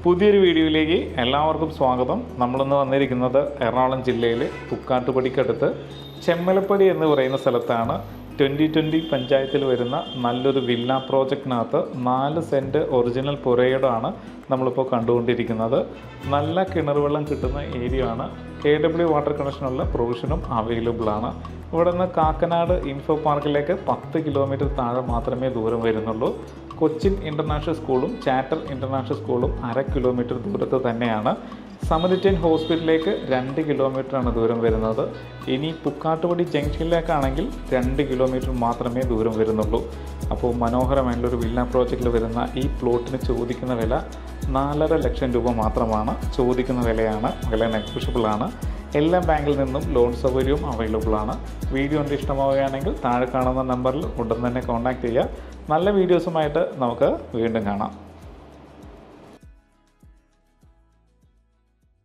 പുതിയൊരു വീഡിയോയിലേക്ക് എല്ലാവർക്കും സ്വാഗതം. നമ്മളിന്ന് വന്നിരിക്കുന്നത് എറണാകുളം ജില്ലയിലെ പുക്കാട്ടുപടിക്കടുത്ത് ചെമ്മലപ്പടി എന്ന് പറയുന്ന സ്ഥലത്താണ്. 2020 പഞ്ചായത്തിൽ വരുന്ന നല്ലൊരു വില്ല പ്രോജക്റ്റിനകത്ത് 4 സെൻറ്റ് ഒറിജിനൽ പുരയിടമാണ് നമ്മളിപ്പോൾ കണ്ടുകൊണ്ടിരിക്കുന്നത്. നല്ല കിണർ വെള്ളം കിട്ടുന്ന ഏരിയ ആണ്. KW വാട്ടർ കണക്ഷനുള്ള പ്രൊവിഷനും അവൈലബിൾ ആണ്. ഇവിടെ നിന്ന് കാക്കനാട് ഇൻഫോ പാർക്കിലേക്ക് 10 കിലോമീറ്റർ താഴെ മാത്രമേ ദൂരം വരുന്നുള്ളൂ. കൊച്ചിൻ ഇൻ്റർനാഷണൽ സ്കൂളും ചാറ്റർ ഇൻ്റർനാഷണൽ സ്കൂളും 1/2 കിലോമീറ്റർ ദൂരത്ത് തന്നെയാണ്. സമരിറ്റൻ ഹോസ്പിറ്റലിലേക്ക് 2 കിലോമീറ്ററാണ് ദൂരം വരുന്നത്. ഇനി പുക്കാട്ടുപടി ജംഗ്ഷനിലേക്കാണെങ്കിൽ 2 കിലോമീറ്റർ മാത്രമേ ദൂരം വരുന്നുള്ളൂ. അപ്പോൾ മനോഹരമായിട്ടുള്ളൊരു വില്ല പ്രോജക്റ്റിൽ വരുന്ന ഈ പ്ലോട്ടിന് ചോദിക്കുന്ന വില 4.5 ലക്ഷം രൂപ മാത്രമാണ്. ചോദിക്കുന്ന വിലയാണ്. വില നെഗോഷ്യബിൾ ആണ്. എല്ലാ ബാങ്കിൽ നിന്നും ലോൺ സൗകര്യവും അവൈലബിൾ ആണ്. വീഡിയോ കണ്ട് ഇഷ്ടമാവുകയാണെങ്കിൽ താഴെ കാണുന്ന നമ്പറിൽ ഉടൻ തന്നെ കോൺടാക്റ്റ് ചെയ്യുക. നല്ല വീഡിയോസുമായിട്ട് നമുക്ക് വീണ്ടും കാണാം.